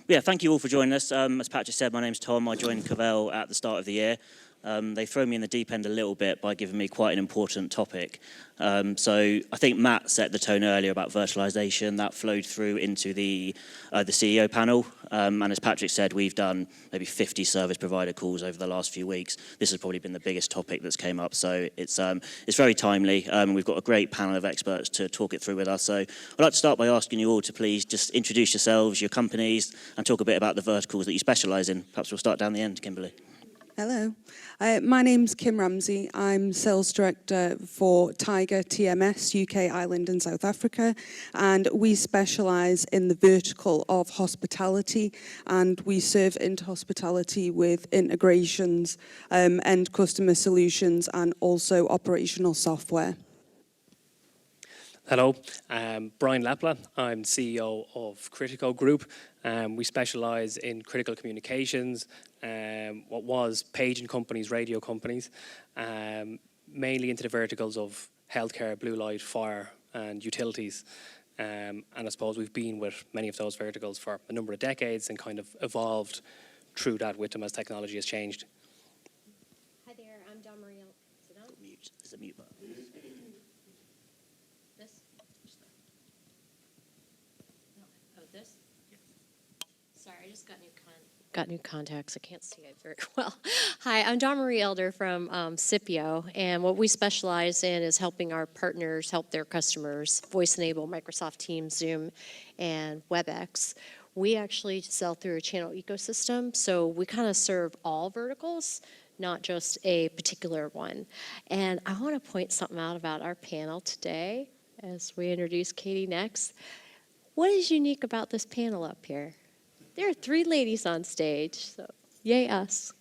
Yeah, thank you all for joining us. As Patrick said, my name's Tom. I joined Cavell at the start of the year. They throw me in the deep end a little bit by giving me quite an important topic. So I think Matt set the tone earlier about virtualization. That flowed through into the CEO panel. And as Patrick said, we've done maybe 50 service provider calls over the last few weeks. This has probably been the biggest topic that's came up. So it's very timely. We've got a great panel of experts to talk it through with us. So I'd like to start by asking you all to please just introduce yourselves, your companies, and talk a bit about the verticals that you specialise in. Perhaps we'll start down the end, Kimberly. Hello, my name's Kim Ramsey. I'm Sales Director for Tiger TMS, UK, Ireland and South Africa, and we specialise in the vertical of hospitality, and we serve into hospitality with integrations, and customer solutions, and also operational software. Hello, I'm Brian Lapla. I'm CEO of Critico Group. We specialise in critical communications, what was paging companies, radio companies, mainly into the verticals of healthcare, blue light, fire and utilities. And I suppose we've been with many of those verticals for a number of decades and kind of evolved through that with them as technology has changed. Hi there, I'm Dawn Marie. Is it on? Mute. There's a mute button. This? No. Oh, this? Yes. Sorry, I just got new contacts. I can't see it very well. Hi, I'm Dawn Marie Elder from Scipio, and what we specialize in is helping our partners help their customers voice enable Microsoft Teams, Zoom, and WebEx. We actually sell through a channel ecosystem, so we kind of serve all verticals, not just a particular one. And I want to point something out about our panel today as we introduce Katie next. What is unique about this panel up here? There are 3 ladies on stage, so yay us.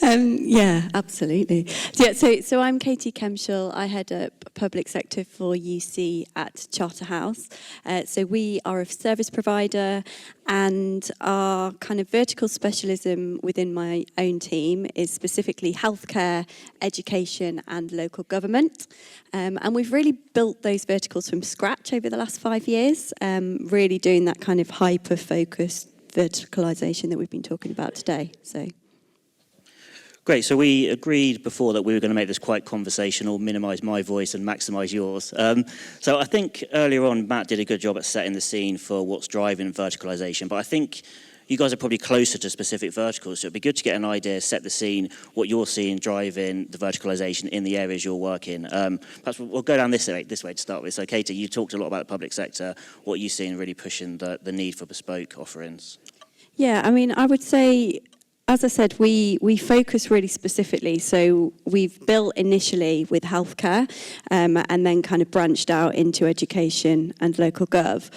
Yeah, absolutely. So I'm Katie Kemshall. I head up public sector for UC at Charterhouse. So we are a service provider, and our kind of vertical specialism within my own team is specifically healthcare, education and local government. And we've really built those verticals from scratch over the last 5 years, really doing that kind of hyper-focused verticalisation that we've been talking about today. So. Great, so we agreed before that we were going to make this quite conversational, minimise my voice and maximise yours. So I think earlier on Matt did a good job at setting the scene for what's driving verticalisation, but I think you guys are probably closer to specific verticals, so it'd be good to get an idea, set the scene, what you're seeing driving the verticalisation in the areas you're working. Perhaps we'll go down this way to start with. So Katie, you talked a lot about the public sector. What are you seeing really pushing the need for bespoke offerings? Yeah, I mean, I would say, as I said, we focus really specifically. So we've built initially with healthcare, and then kind of branched out into education and local gov.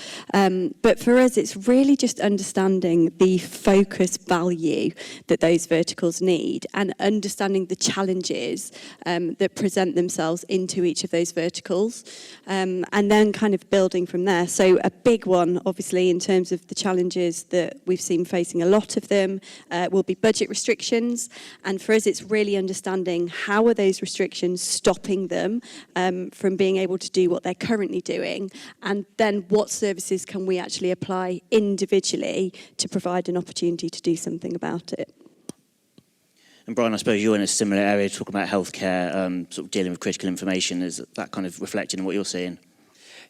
But for us, it's really just understanding the focus value that those verticals need and understanding the challenges that present themselves into each of those verticals, and then kind of building from there. So a big one, obviously, in terms of the challenges that we've seen facing a lot of them, will be budget restrictions, and for us it's really understanding how are those restrictions stopping them from being able to do what they're currently doing, and then what services can we actually apply individually to provide an opportunity to do something about it. And Brian, I suppose you're in a similar area, talking about healthcare, sort of dealing with critical information. Is that kind of reflecting in what you're seeing?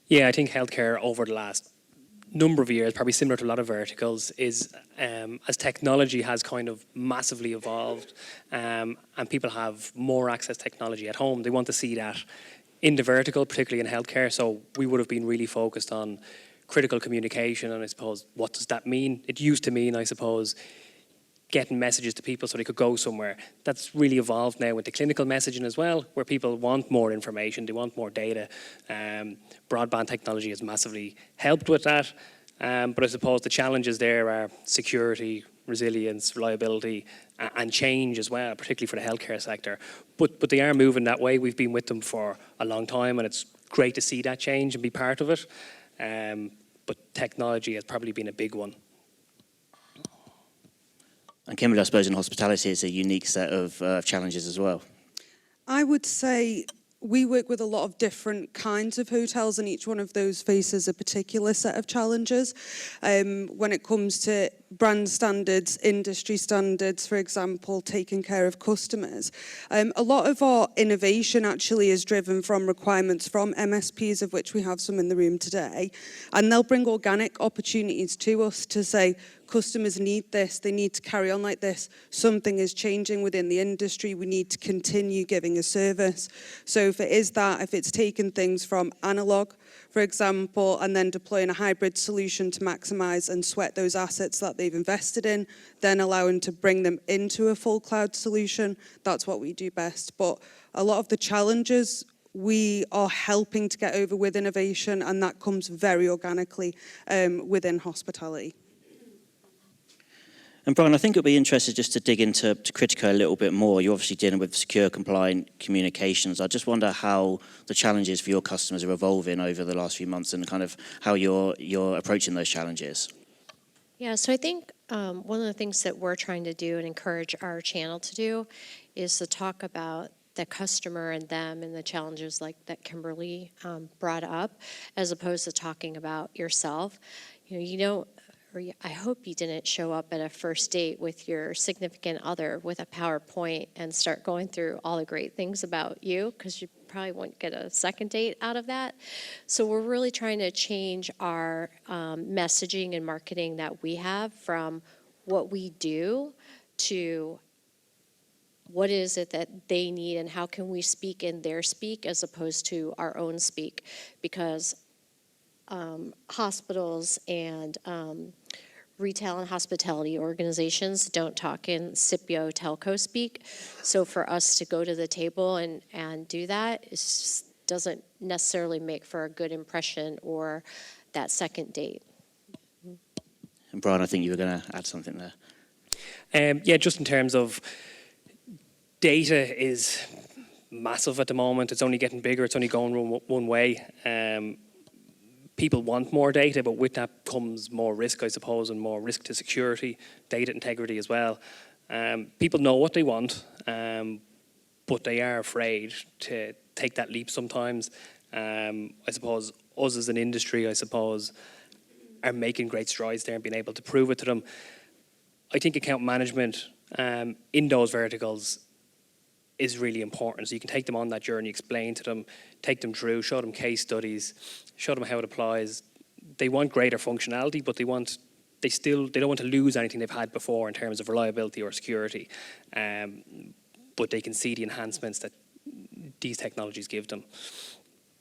Yeah, I think healthcare over the last number of years, probably similar to a lot of verticals, is as technology has kind of massively evolved, and people have more access to technology at home, they want to see that in the vertical, particularly in healthcare. So we would have been really focused on critical communication, and I suppose, what does that mean? It used to mean, I suppose, getting messages to people so they could go somewhere. That's really evolved now with the clinical messaging as well, where people want more information, they want more data. Broadband technology has massively helped with that, but I suppose the challenges there are security, resilience, reliability, and change as well, particularly for the healthcare sector. But they are moving that way. We've been with them for a long time, and it's great to see that change and be part of it. But technology has probably been a big one. And Kimberly, I suppose in hospitality it's a unique set of challenges as well. I would say we work with a lot of different kinds of hotels, and each one of those faces a particular set of challenges. When it comes to brand standards, industry standards, for example, taking care of customers. A lot of our innovation actually is driven from requirements from MSPs, of which we have some in the room today, and they'll bring organic opportunities to us to say, customers need this, they need to carry on like this, something is changing within the industry, we need to continue giving a service. So if it is that, if it's taking things from analog, for example, and then deploying a hybrid solution to maximise and sweat those assets that they've invested in, then allowing to bring them into a full cloud solution, that's what we do best. But a lot of the challenges we are helping to get over with innovation, and that comes very organically within hospitality. And Brian, I think it'd be interesting just to dig into Critico a little bit more. You're obviously dealing with secure, compliant communications. I just wonder how the challenges for your customers are evolving over the last few months, and kind of how you're approaching those challenges. Yeah, so I think one of the things that we're trying to do and encourage our channel to do is to talk about the customer and them and the challenges like that Kimberly brought up, as opposed to talking about yourself. You don't, or I hope you didn't show up at a first date with your significant other with a PowerPoint and start going through all the great things about you, because you probably won't get a second date out of that. So we're really trying to change our messaging and marketing that we have from what we do to what is it that they need and how can we speak in their speak as opposed to our own speak, because hospitals and retail and hospitality organizations don't talk in Scipio telco speak. So for us to go to the table and do that, it just doesn't necessarily make for a good impression or that second date. And Brian, I think you were going to add something there. Yeah, just in terms of data is massive at the moment. It's only getting bigger. It's only going one way. People want more data, but with that comes more risk, I suppose, and more risk to security, data integrity as well. People know what they want, but they are afraid to take that leap sometimes. I suppose us as an industry, are making great strides there and being able to prove it to them. I think account management in those verticals is really important. So you can take them on that journey, explain to them, take them through, show them case studies, show them how it applies. They want greater functionality, but they don't want to lose anything they've had before in terms of reliability or security. But they can see the enhancements that these technologies give them.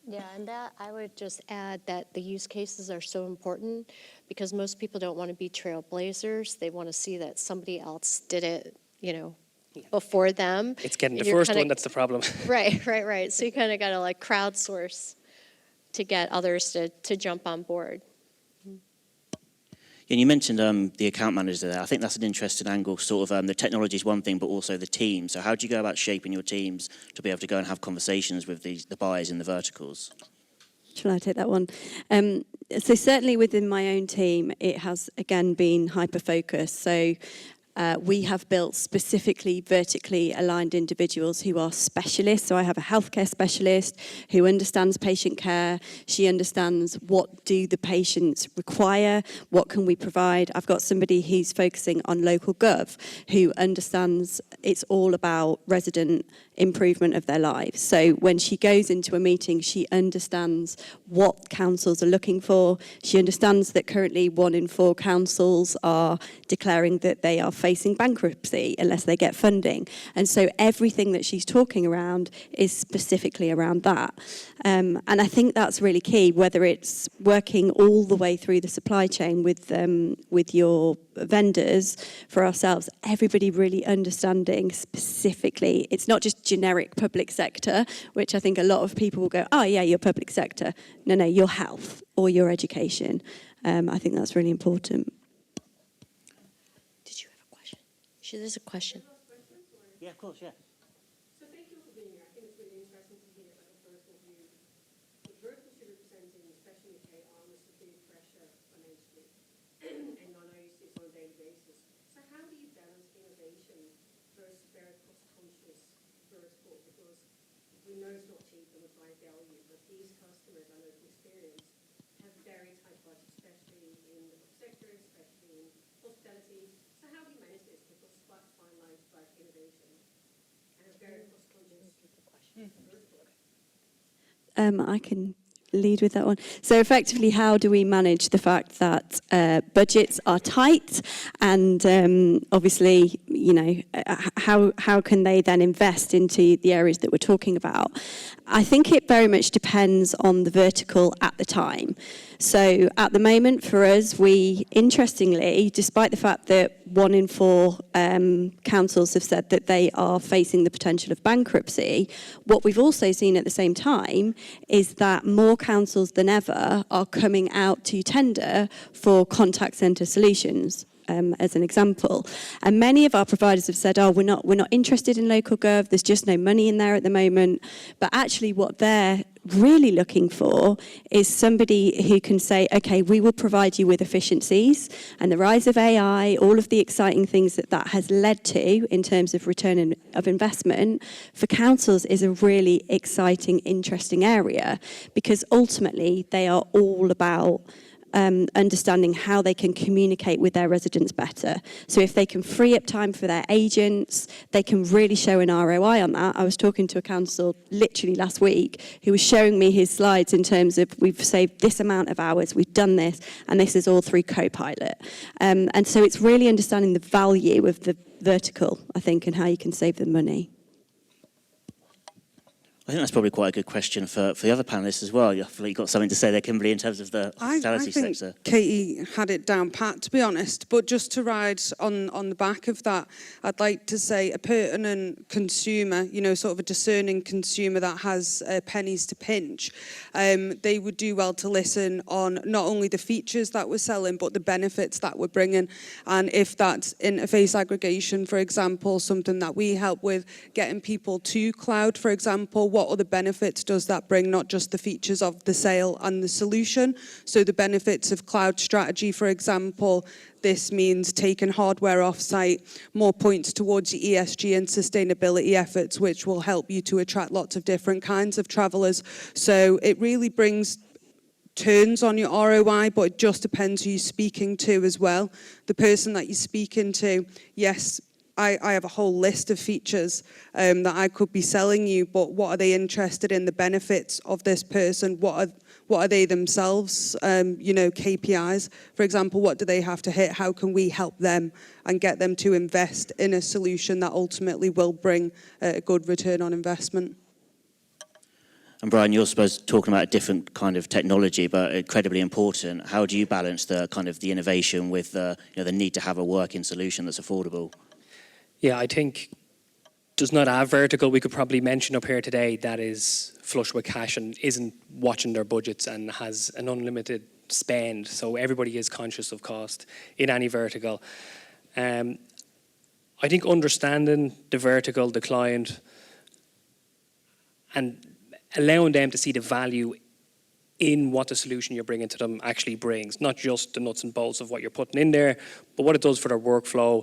Yeah, and that I would just add that the use cases are so important because most people don't want to be trailblazers. They want to see that somebody else did it, before them. It's getting the first one that's the problem. Right. So you kind of got to like crowdsource to get others to jump on board. And you mentioned the account manager there. I think that's an interesting angle. Sort of the technology is one thing, but also the team. So how do you go about shaping your teams to be able to go and have conversations with the buyers in the verticals? Shall I take that one? So certainly within my own team, it has again been hyper-focused. So we have built specifically vertically aligned individuals who are specialists. So I have a healthcare specialist who understands patient care. She understands what do the patients require, what can we provide. I've got somebody who's focusing on local gov who understands it's all about resident improvement of their lives. So when she goes into a meeting, she understands what councils are looking for. She understands that currently 1 in 4 councils are declaring that they are facing bankruptcy unless they get funding. And so everything that she's talking around is specifically around that. And I think that's really key, whether it's working all the way through the supply chain with your vendors, for ourselves, everybody really understanding specifically. It's not just generic public sector, which I think a lot of people will go, oh yeah, your public sector. No, your health or your education. I think that's really important. Did you have a question? There's a question. Yeah, of course, yeah. So thank you for being here. I think it's really interesting to hear about the personal view. The verticals you're representing, especially UK, are under severe pressure financially. And I know you see it on a daily basis. So how do you balance innovation versus very cost-conscious vertical? Because we know it's not cheap and we're trying to tell you, but these customers, I know from experience, have very tight budgets, especially in the sector, especially in hospitality. So how do you manage this? Because it's quite a fine line to drive innovation and a very cost-conscious vertical. I can lead with that one. So effectively, how do we manage the fact that budgets are tight, and obviously, you know, how can they then invest into the areas that we're talking about? I think it very much depends on the vertical at the time. So at the moment for us, we, interestingly, despite the fact that 1 in 4 councils have said that they are facing the potential of bankruptcy, what we've also seen at the same time is that more councils than ever are coming out to tender for contact centre solutions. As an example, and many of our providers have said, "Oh, we're not interested in local gov. There's just no money in there at the moment." But actually, what they're really looking for is somebody who can say, "Okay, we will provide you with efficiencies," and the rise of AI, all of the exciting things that has led to in terms of return of investment for councils is a really exciting, interesting area, because ultimately they are all about understanding how they can communicate with their residents better. So if they can free up time for their agents, they can really show an ROI on that. I was talking to a council literally last week who was showing me his slides in terms of, we've saved this amount of hours, we've done this, and this is all through Copilot. And so it's really understanding the value of the vertical, I think, and how you can save them money. I think that's probably quite a good question for the other panellists as well. You've got something to say there, Kimberly, in terms of the hospitality I think sector. Katie had it down pat, to be honest. But just to ride on the back of that, I'd like to say a pertinent consumer, you know, sort of a discerning consumer that has pennies to pinch, they would do well to listen on not only the features that we're selling, but the benefits that we're bringing. And if that's interface aggregation, for example, something that we help with, getting people to cloud, for example, what other benefits does that bring, not just the features of the sale and the solution. So the benefits of cloud strategy, for example, this means taking hardware off-site, more points towards your ESG and sustainability efforts, which will help you to attract lots of different kinds of travellers. So it really brings turns on your ROI, but it just depends who you're speaking to as well. The person that you're speaking to, yes, I have a whole list of features that I could be selling you, but what are they interested in? The benefits of this person? What are they themselves? You know, KPIs, for example, what do they have to hit? How can we help them and get them to invest in a solution that ultimately will bring a good return on investment? And Brian, you're supposed to talking about a different kind of technology, but incredibly important. How do you balance the kind of the innovation with the need to have a working solution that's affordable? Yeah, I think there's not a vertical we could probably mention up here today that is flush with cash and isn't watching their budgets and has an unlimited spend. So everybody is conscious of cost in any vertical. I think understanding the vertical, the client, and allowing them to see the value in what the solution you're bringing to them actually brings, not just the nuts and bolts of what you're putting in there, but what it does for their workflow,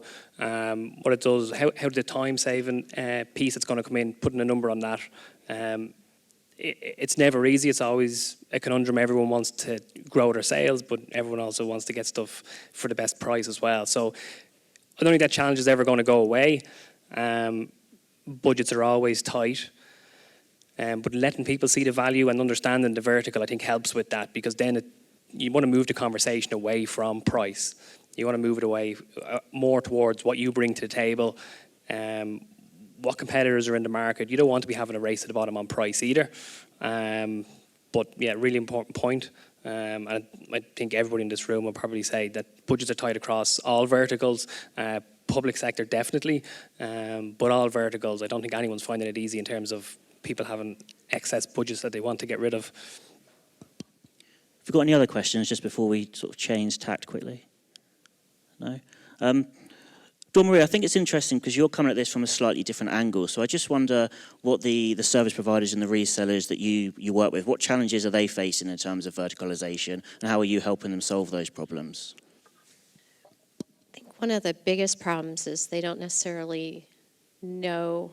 what it does, how the time-saving piece that's going to come in, putting a number on that. It's never easy. It's always a conundrum. Everyone wants to grow their sales, but everyone also wants to get stuff for the best price as well. So I don't think that challenge is ever going to go away. Budgets are always tight. But letting people see the value and understanding the vertical, I think, helps with that, because then you want to move the conversation away from price. You want to move it away more towards what you bring to the table, what competitors are in the market. You don't want to be having a race to the bottom on price either. But yeah, really important point. And I think everybody in this room will probably say that budgets are tight across all verticals. Public sector definitely, but all verticals. I don't think anyone's finding it easy in terms of people having excess budgets that they want to get rid of. Have you got any other questions just before we sort of change tact quickly? No? Dawn Marie, I think it's interesting because you're coming at this from a slightly different angle. So I just wonder what the service providers and the resellers that you work with, what challenges are they facing in terms of verticalization, and how are you helping them solve those problems? I think one of the biggest problems is they don't necessarily know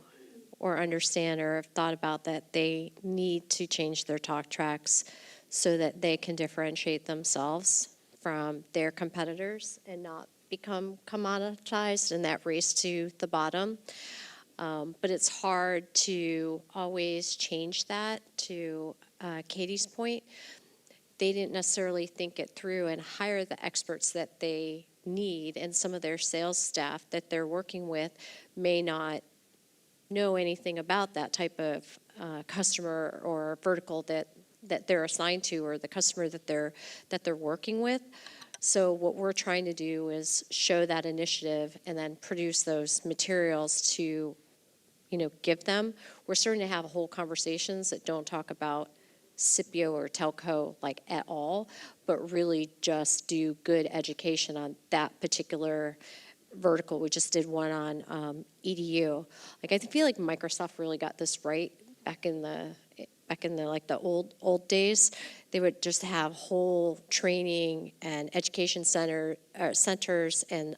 or understand or have thought about that they need to change their talk tracks so that they can differentiate themselves from their competitors and not become commoditized in that race to the bottom. But it's hard to always change that. To Katie's point, they didn't necessarily think it through and hire the experts that they need, and some of their sales staff that they're working with may not know anything about that type of customer or vertical that they're assigned to, or the customer that they're working with. So what we're trying to do is show that initiative and then produce those materials to, give them. We're starting to have whole conversations that don't talk about Scipio or telco like at all, but really just do good education on that particular vertical. We just did one on EDU. Like, I feel like Microsoft really got this right back in the like the old days. They would just have whole training and education centers and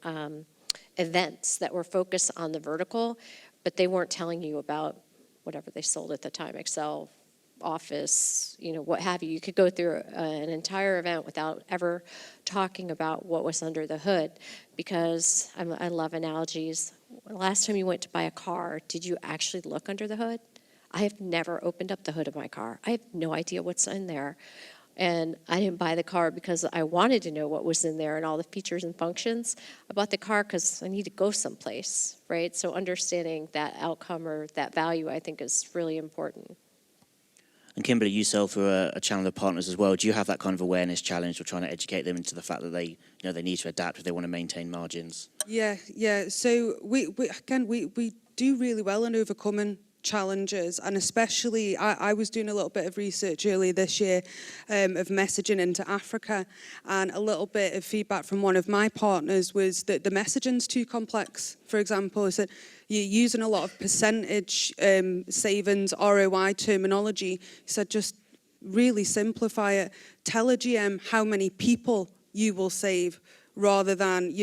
events that were focused on the vertical, but they weren't telling you about whatever they sold at the time, Excel, Office, what have you. You could go through an entire event without ever talking about what was under the hood, because I love analogies. Last time you went to buy a car, did you actually look under the hood? I have never opened up the hood of my car. I have no idea what's in there. And I didn't buy the car because I wanted to know what was in there and all the features and functions. I bought the car because I need to go someplace, right? So understanding that outcome or that value, I think, is really important. And Kimberly, you sell for a channel of partners as well. Do you have that kind of awareness challenge or trying to educate them into the fact that they need to adapt if they want to maintain margins? Yeah. So we do really well in overcoming challenges, and especially I was doing a little bit of research earlier this year of messaging into Africa, and a little bit of feedback from one of my partners was that the messaging's too complex. For example, is that you're using a lot of percentage savings, ROI terminology. He said just really simplify it. Tell a GM how many people you will save, rather than,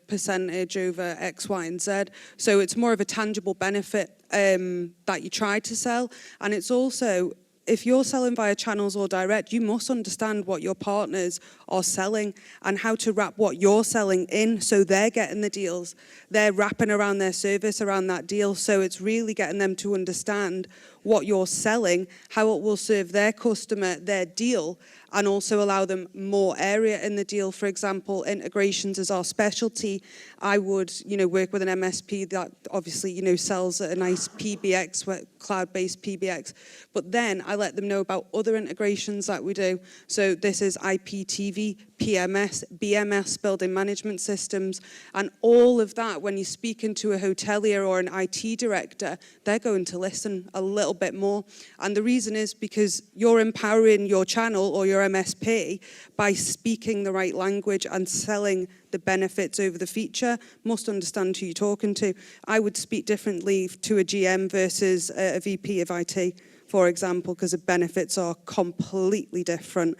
percentage over X, Y, and Z. So it's more of a tangible benefit that you try to sell. And it's also, if you're selling via channels or direct, you must understand what your partners are selling and how to wrap what you're selling in so they're getting the deals. They're wrapping around their service around that deal. So it's really getting them to understand what you're selling, how it will serve their customer, their deal, and also allow them more area in the deal. For example, integrations is our specialty. I would, work with an MSP that obviously, sells a nice PBX, cloud-based PBX. But then I let them know about other integrations that we do. So this is IPTV, PMS, BMS, building management systems, and all of that. When you're speaking to a hotelier or an IT director, they're going to listen a little bit more. And the reason is because you're empowering your channel or your MSP by speaking the right language and selling the benefits over the feature. Must understand who you're talking to. I would speak differently to a GM versus a VP of IT, for example, because the benefits are completely different.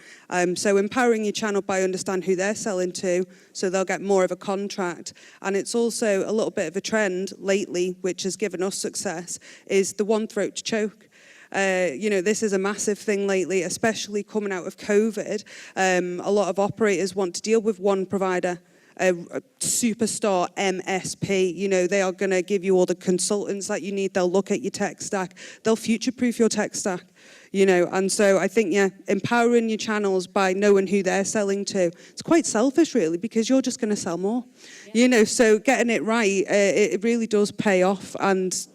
So empowering your channel by understand who they're selling to, so they'll get more of a contract. And it's also a little bit of a trend lately, which has given us success, is the one throat to choke. This is a massive thing lately, especially coming out of COVID. A lot of operators want to deal with one provider, a superstar MSP. They are going to give you all the consultants that you need. They'll look at your tech stack. They'll future-proof your tech stack. And so I think, empowering your channels by knowing who they're selling to, it's quite selfish, really, because you're just going to sell more. Yeah. So getting it right, it really does pay off, and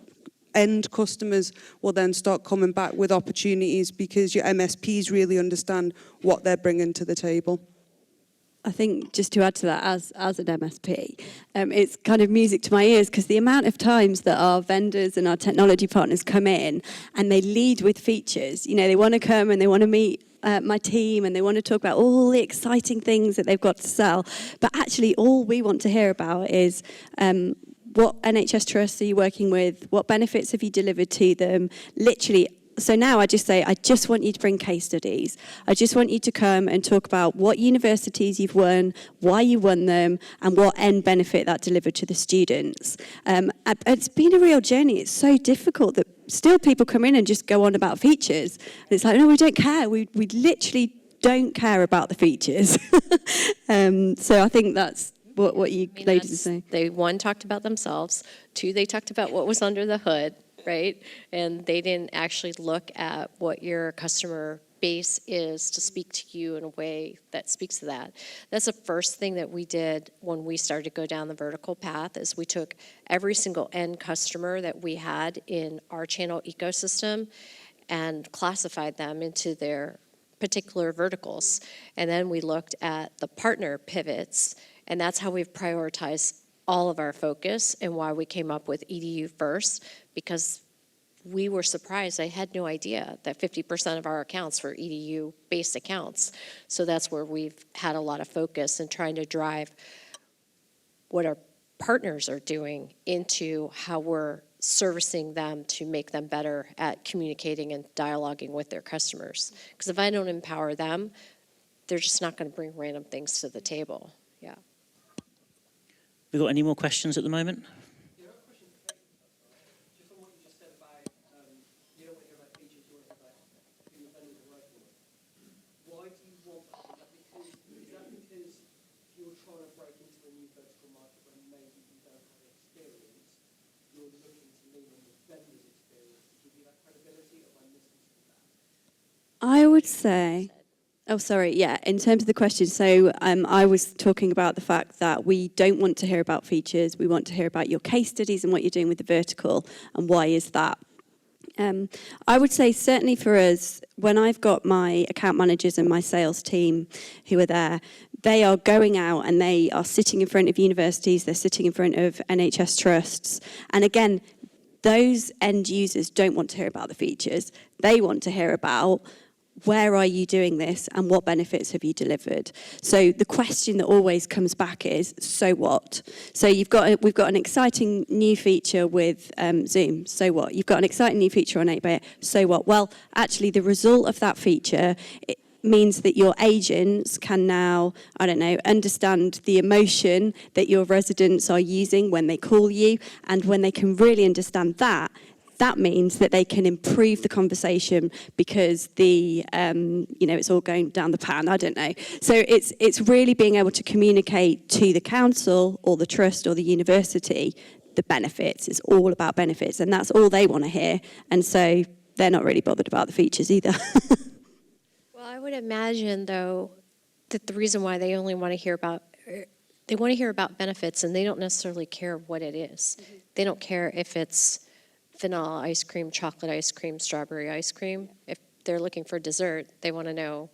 end customers will then start coming back with opportunities because your MSPs really understand what they're bringing to the table. I think just to add to that, as an MSP, it's kind of music to my ears, because the amount of times that our vendors and our technology partners come in and they lead with features, they want to come and they want to meet my team and they want to talk about all the exciting things that they've got to sell. But actually all we want to hear about is what NHS trusts are you working with? What benefits have you delivered to them? Literally. So now I just say, I just want you to bring case studies. I just want you to come and talk about what universities you've won, why you won them, and what end benefit that delivered to the students. It's been a real journey. It's so difficult that still people come in and just go on about features. And it's like, no, we don't care. We literally don't care about the features. So I think that's what you I mean, ladies are saying. They, one, talked about themselves. Two, they talked about what was under the hood, right? And they didn't actually look at what your customer base is to speak to you in a way that speaks to that. That's the first thing that we did when we started to go down the vertical path, is we took every single end customer that we had in our channel ecosystem and classified them into their particular verticals. And then we looked at the partner pivots, and that's how we've prioritized all of our focus and why we came up with EDU first, because we were surprised. I had no idea that 50% of our accounts were EDU-based accounts. So that's where we've had a lot of focus in trying to drive what our partners are doing into how we're servicing them to make them better at communicating and dialoguing with their customers. Because if I don't empower them, they're just not going to bring random things to the table. Yeah. We got any more questions at the moment? Just on what you just said about you don't want to hear about features, you want to hear about who your vendors are working with. Why do you want that? Is that because you're trying to break into a new vertical market when maybe you don't have experience? You're looking to lean on the vendor's experience to give you that credibility, or am I missing something there? I would say, oh, sorry, yeah, in terms of the question, so I was talking about the fact that we don't want to hear about features, we want to hear about your case studies and what you're doing with the vertical, and why is that? I would say certainly for us, when I've got my account managers and my sales team who are there, they are going out and they are sitting in front of universities, they're sitting in front of NHS trusts, and again, those end users don't want to hear about the features, they want to hear about where are you doing this and what benefits have you delivered? So the question that always comes back is, so what? So we've got an exciting new feature with Zoom, so what? You've got an exciting new feature on 8x8, so what? Well, actually the result of that feature, it means that your agents can now, I don't know, understand the emotion that your residents are using when they call you, and when they can really understand that, that means that they can improve the conversation because it's all going down the pan, I don't know. So it's really being able to communicate to the council or the trust or the university the benefits. It's all about benefits, and that's all they want to hear. And so they're not really bothered about the features either. Well, I would imagine, though, that the reason why they only want to hear about, they want to hear about benefits, and they don't necessarily care what it is. Mm-hmm. They don't care if it's vanilla ice cream, chocolate ice cream, strawberry ice cream. If they're looking for dessert, they want to know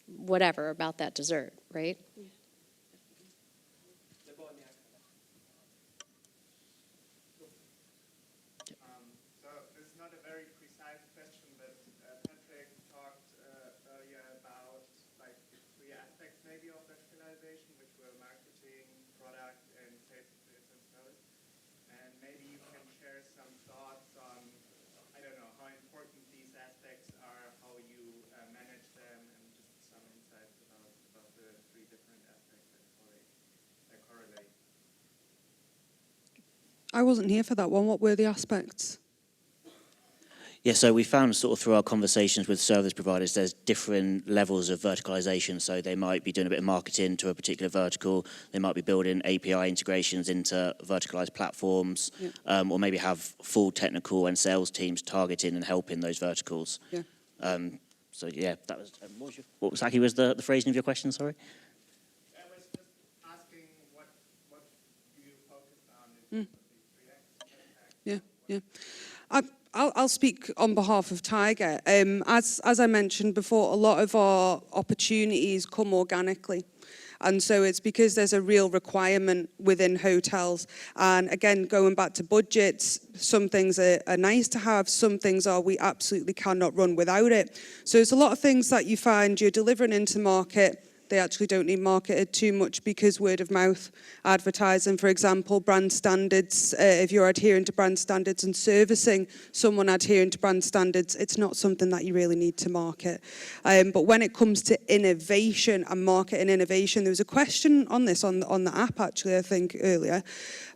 whatever about that dessert, right? So this is not a very precise question, but Patrick talked earlier about like three aspects maybe of verticalization, which were marketing, product, and sales experience and service. And maybe you can share some thoughts on, I don't know, how important these aspects are, how you manage them, and just some insights about the three different aspects and how they correlate. I wasn't here for that one. What were the aspects? Yeah, so we found sort of through our conversations with service providers, there's different levels of verticalization. So they might be doing a bit of marketing to a particular vertical. They might be building API integrations into verticalized platforms, or maybe have full technical and sales teams targeting and helping those verticals. Yeah. So yeah, that was what exactly was the phrasing of your question? Sorry. I was just asking what you focused on in these three aspects. Yeah. I'll speak on behalf of Tiger. As I mentioned before, a lot of our opportunities come organically. And so it's because there's a real requirement within hotels. And again, going back to budgets, some things are nice to have, some things are we absolutely cannot run without it. So it's a lot of things that you find you're delivering into market, They actually don't need marketed too much because word of mouth advertising, for example, brand standards, if you're adhering to brand standards and servicing someone adhering to brand standards, it's not something that you really need to market. But when it comes to innovation and marketing innovation, there was a question on this on the app actually, I think earlier.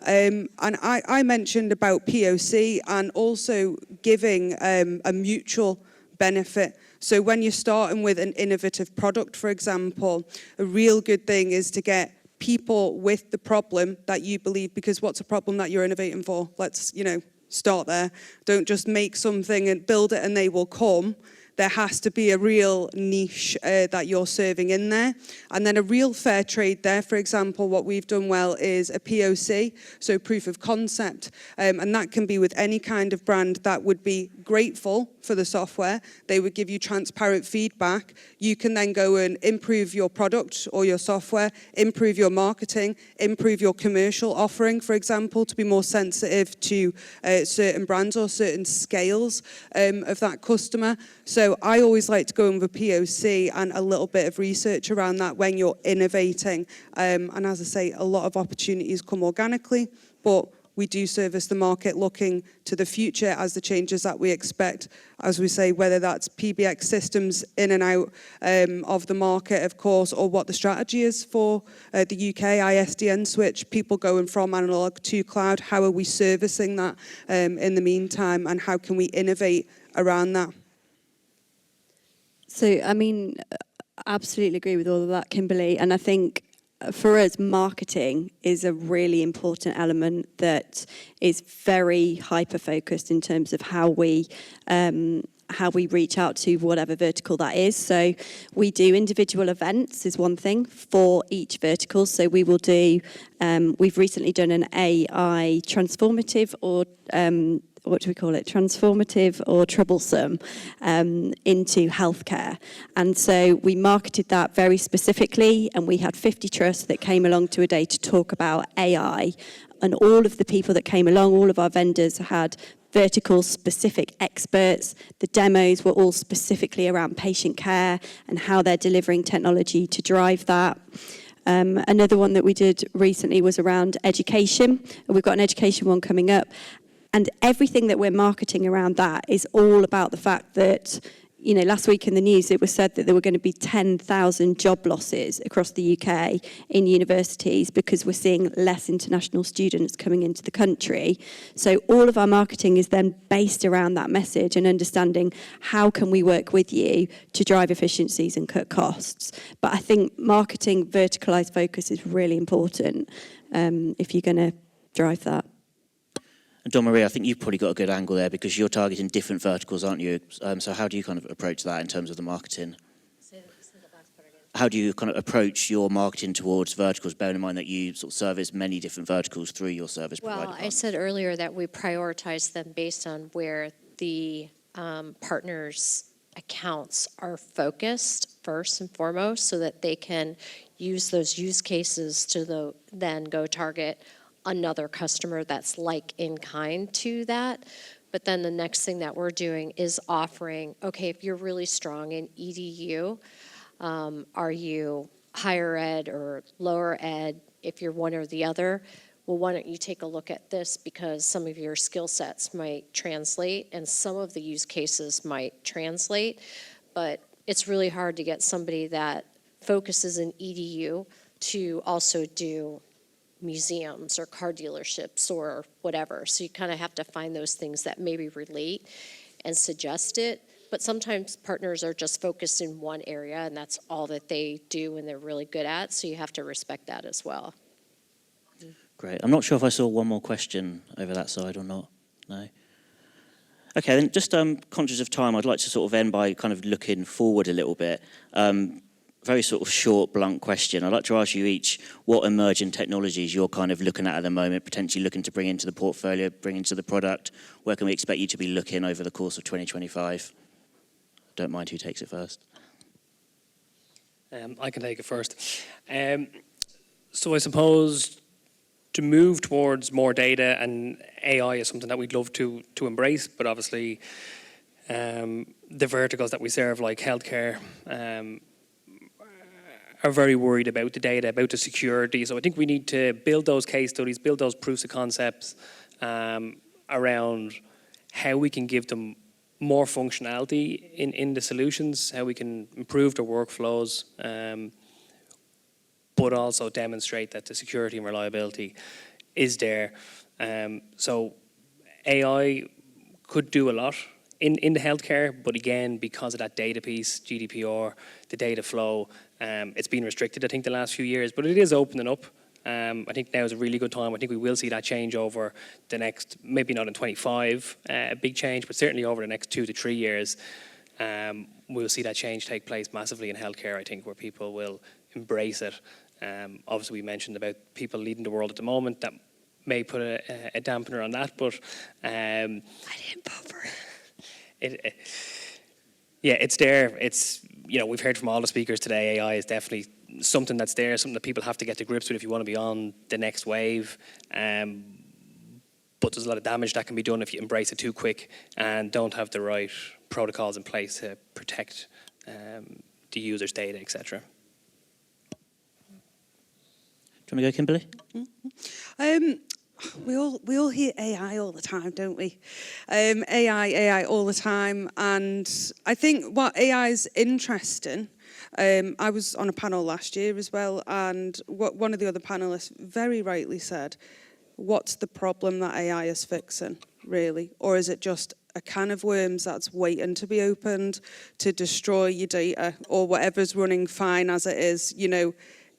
And I mentioned about POC and also giving a mutual benefit. So when you're starting with an innovative product, for example, a real good thing is to get people with the problem that you believe, because what's a problem that you're innovating for? Let's, start there. Don't just make something and build it and they will come. There has to be a real niche that you're serving in there. And then a real fair trade there. For example, what we've done well is a POC, so proof of concept. And that can be with any kind of brand that would be grateful for the software. They would give you transparent feedback. You can then go and improve your product or your software, improve your marketing, improve your commercial offering, for example, to be more sensitive to certain brands or certain scales of that customer. So I always like to go in with a POC and a little bit of research around that when you're innovating. And as I say, a lot of opportunities come organically, but we do service the market looking to the future as the changes that we expect, as we say, whether that's PBX systems in and out of the market, of course, or what the strategy is for the UK ISDN switch, people going from analog to cloud. How are we servicing that in the meantime, and how can we innovate around that? So, absolutely agree with all of that, Kimberly. And I think for us, marketing is a really important element that is very hyper-focused in terms of how we reach out to whatever vertical that is. So we do individual events is one thing for each vertical. So we will do, we've recently done an AI transformative or transformative or troublesome into healthcare. And so we marketed that very specifically, and we had 50 trusts that came along to a day to talk about AI. And all of the people that came along, all of our vendors had vertical specific experts. The demos were all specifically around patient care and how they're delivering technology to drive that. Another one that we did recently was around education. We've got an education one coming up. And everything that we're marketing around that is all about the fact that, last week in the news it was said that there were going to be 10,000 job losses across the UK in universities because we're seeing less international students coming into the country. So all of our marketing is then based around that message and understanding how can we work with you to drive efficiencies and cut costs. But I think marketing verticalized focus is really important if you're going to drive that. And Dawn Marie, I think you've probably got a good angle there because you're targeting different verticals, aren't you? So how do you kind of approach that in terms of the marketing? Say the last part again. How do you kind of approach your marketing towards verticals, bearing in mind that you sort of service many different verticals through your service provider Well, I partners? said earlier that we prioritize them based on where the partners' accounts are focused first and foremost, so that they can use those use cases to then go target another customer that's like in kind to that. But then the next thing that we're doing is offering, okay, if you're really strong in EDU, are you higher ed or lower ed? If you're one or the other, well, why don't you take a look at this, because some of your skill sets might translate and some of the use cases might translate. But it's really hard to get somebody that focuses in EDU to also do museums or car dealerships or whatever. So you kind of have to find those things that maybe relate and suggest it. But sometimes partners are just focused in one area and that's all that they do and they're really good at. So you have to respect that as well. Great. I'm not sure if I saw one more question over that side or not. No? Okay, then just conscious of time, I'd like to sort of end by kind of looking forward a little bit. Very sort of short, blunt question. I'd like to ask you each what emerging technologies you're kind of looking at the moment, potentially looking to bring into the portfolio, bring into the product. Where can we expect you to be looking over the course of 2025? Don't mind who takes it first. I can take it first. So I suppose to move towards more data and AI is something that we'd love to embrace, but obviously the verticals that we serve, like healthcare, are very worried about the data, about the security. So I think we need to build those case studies, build those proofs of concepts around how we can give them more functionality in the solutions, how we can improve their workflows, but also demonstrate that the security and reliability is there. So AI could do a lot in the healthcare, but again, because of that data piece, GDPR, the data flow, it's been restricted, I think, the last few years, but it is opening up. I think now is a really good time. I think we will see that change over the next, maybe not in 25, a big change, but certainly over the next 2 to 3 years, we'll see that change take place massively in healthcare, I think, where people will embrace it. Obviously, we mentioned about people leading the world at the moment. That may put a dampener on that, but I didn't vote for it. Yeah, it's there. It's, you know, we've heard from all the speakers today, AI is definitely something that's there, something that people have to get to grips with if you want to be on the next wave. But there's a lot of damage that can be done if you embrace it too quick and don't have the right protocols in place to protect the user's data, etc. Do you want to go, Kimberly? We all hear AI all the time, don't we? AI all the time, and I think what AI is interesting. I was on a panel last year as well, and what one of the other panelists very rightly said, "What's the problem that AI is fixing, really, or is it just a can of worms that's waiting to be opened to destroy your data, or whatever's running fine as it is, you know?"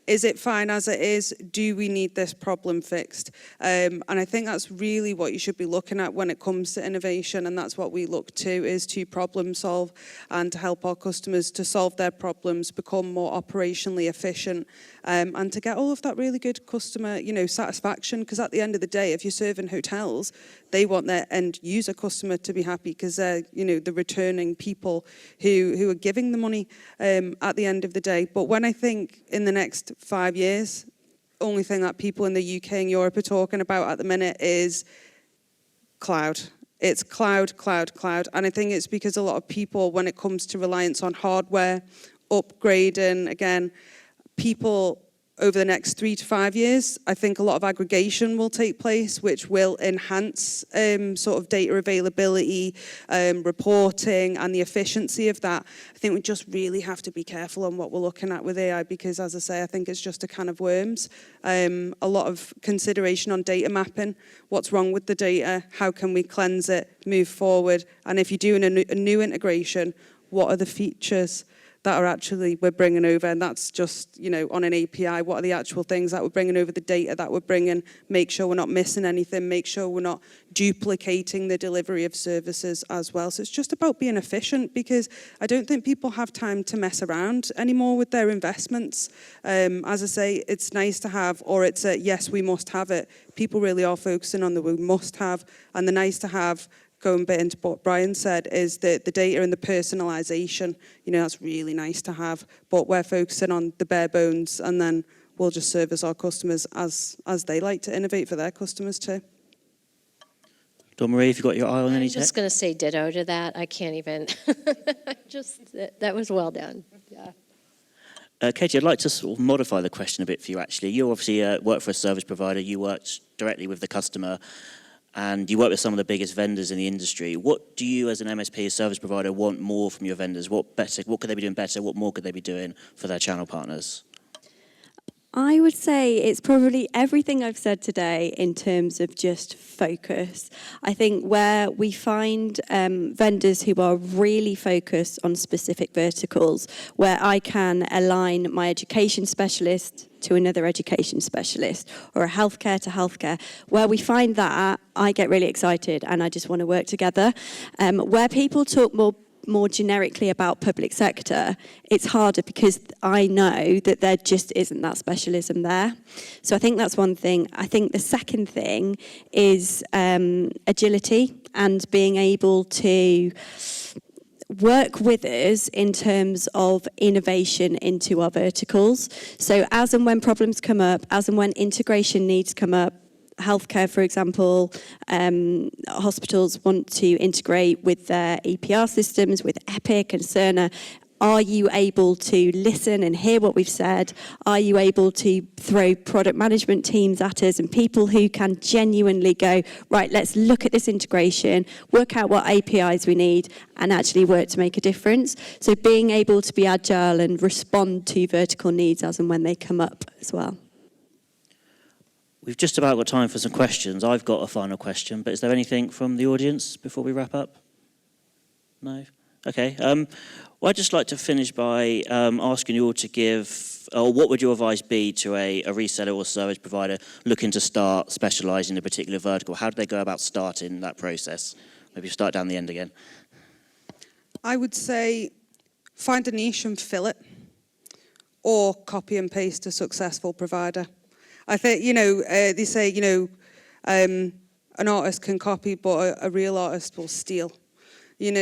Is it fine as it is? Do we need this problem fixed? And I think that's really what you should be looking at when it comes to innovation, and that's what we look to, is to problem solve and to help our customers to solve their problems, become more operationally efficient, and to get all of that really good customer, you know, satisfaction. Because at the end of the day, if you're serving hotels, they want their end user customer to be happy because they're, you know, the returning people who are giving the money at the end of the day. But when I think in the next 5 years, only thing that people in the UK and Europe are talking about at the minute is cloud. It's cloud, cloud, cloud. And I think it's because a lot of people, when it comes to reliance on hardware, upgrading, again, people over the next 3 to 5 years, I think a lot of aggregation will take place, which will enhance sort of data availability, reporting, and the efficiency of that. I think we just really have to be careful on what we're looking at with AI, because, as I say, I think it's just a can of worms. A lot of consideration on data mapping, what's wrong with the data, how can we cleanse it, move forward, and if you're doing a new integration, what are the features that are actually we're bringing over, and that's just, you know, on an API, what are the actual things that we're bringing over, the data that we're bringing, make sure we're not missing anything, make sure we're not duplicating the delivery of services as well. So it's just about being efficient, because I don't think people have time to mess around anymore with their investments. As I say, it's nice to have, or it's a yes, we must have it. People really are focusing on the we must have, and the nice to have, going a bit into what Brian said, is the data and the personalisation. You know, that's really nice to have, but we're focusing on the bare bones, and then we'll just service our customers as they like to innovate for their customers too. Dawn Marie, have you got your eye on any I'm tech? just going to say ditto to that. I can't even. That was well done. Yeah. Katie, I'd like to sort of modify the question a bit for you, actually. You obviously work for a service provider, you worked directly with the customer, and you work with some of the biggest vendors in the industry. What do you, as an MSP, a service provider, want more from your vendors? What could they be doing better? What more could they be doing for their channel partners? I would say it's probably everything I've said today in terms of just focus. I think where we find vendors who are really focused on specific verticals, where I can align my education specialist to another education specialist, or a healthcare to healthcare, where we find that, I get really excited and I just want to work together. Where people talk more generically about public sector, it's harder because I know that there just isn't that specialism there. So I think that's one thing. I think the second thing is agility and being able to work with us in terms of innovation into our verticals. So as and when problems come up, as and when integration needs come up, healthcare, for example, hospitals want to integrate with their EPR systems, with Epic and Cerner. are you able to listen and hear what we've said? Are you able to throw product management teams at us and people who can genuinely go, right, let's look at this integration, work out what APIs we need, and actually work to make a difference? So being able to be agile and respond to vertical needs as and when they come up as well. We've just about got time for some questions. I've got a final question, but is there anything from the audience before we wrap up? No? Okay. Well, I'd just like to finish by asking you all to give, or what would your advice be to a reseller or service provider looking to start specialising in a particular vertical? How do they go about starting that process? Maybe start down the end again. I would say find a niche and fill it, or copy and paste a successful provider. I think, they say, an artist can copy, but a real artist will steal.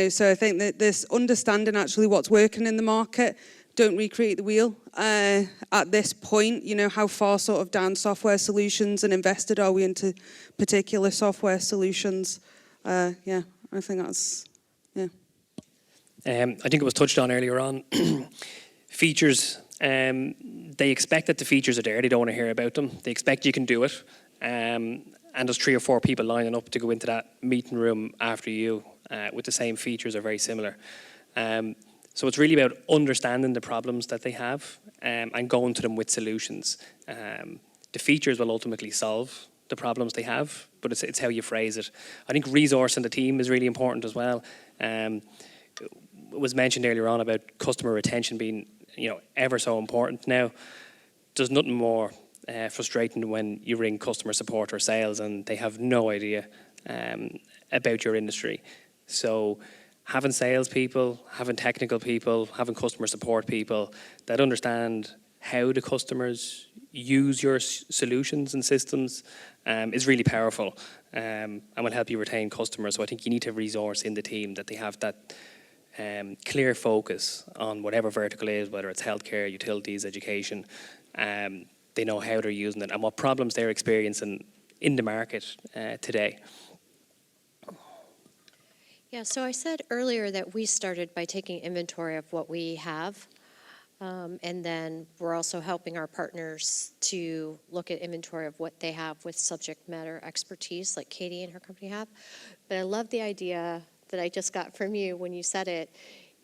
So I think that this understanding actually what's working in the market, don't recreate the wheel. At this point, how far sort of down software solutions and invested are we into particular software solutions? I think that's, yeah. I think it was touched on earlier on. Features, they expect that the features are there. They don't want to hear about them. They expect you can do it. And there's 3 or 4 people lining up to go into that meeting room after you with the same features or very similar. So it's really about understanding the problems that they have and going to them with solutions. The features will ultimately solve the problems they have, but it's how you phrase it. I think resourcing the team is really important as well. It was mentioned earlier on about customer retention being ever so important now. There's nothing more frustrating when you ring customer support or sales and they have no idea about your industry. So having salespeople, having technical people, having customer support people that understand how the customers use your solutions and systems is really powerful and will help you retain customers. So I think you need to resource in the team that they have that clear focus on whatever vertical is, whether it's healthcare, utilities, education. They know how they're using it and what problems they're experiencing in the market today. Yeah, so I said earlier that we started by taking inventory of what we have, and then we're also helping our partners to look at inventory of what they have with subject matter expertise, like Katie and her company have. But I love the idea that I just got from you when you said it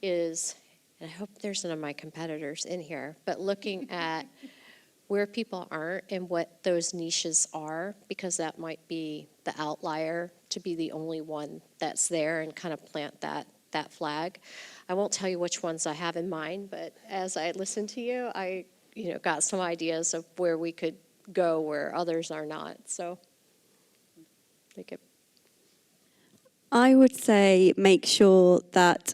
is, and I hope there's none of my competitors in here, but looking at where people aren't and what those niches are, because that might be the outlier to be the only one that's there, and kind of plant that flag. I won't tell you which ones I have in mind, but as I listened to you, I got some ideas of where we could go where others are not. So I would say make sure that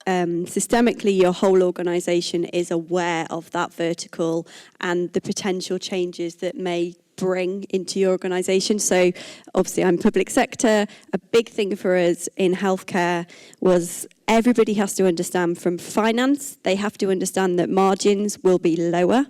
systemically your whole organisation is aware of that vertical and the potential changes that may bring into your organisation. So obviously I'm public sector. A big thing for us in healthcare was everybody has to understand from finance, they have to understand that margins will be lower.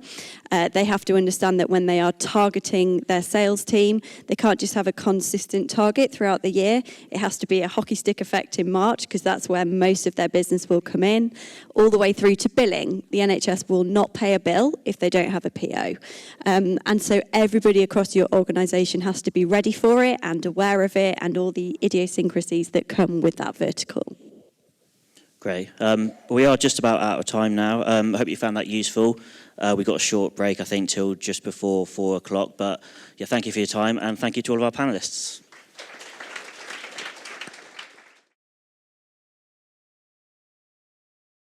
They have to understand that when they are targeting their sales team, they can't just have a consistent target throughout the year. It has to be a hockey stick effect in March, because that's where most of their business will come in, all the way through to billing. The NHS will not pay a bill if they don't have a PO. And so everybody across your organisation has to be ready for it and aware of it and all the idiosyncrasies that come with that vertical. Great. We are just about out of time now. I hope you found that useful. We got a short break, I think, till just before 4 o'clock. But yeah, thank you for your time, and thank you to all of our panelists.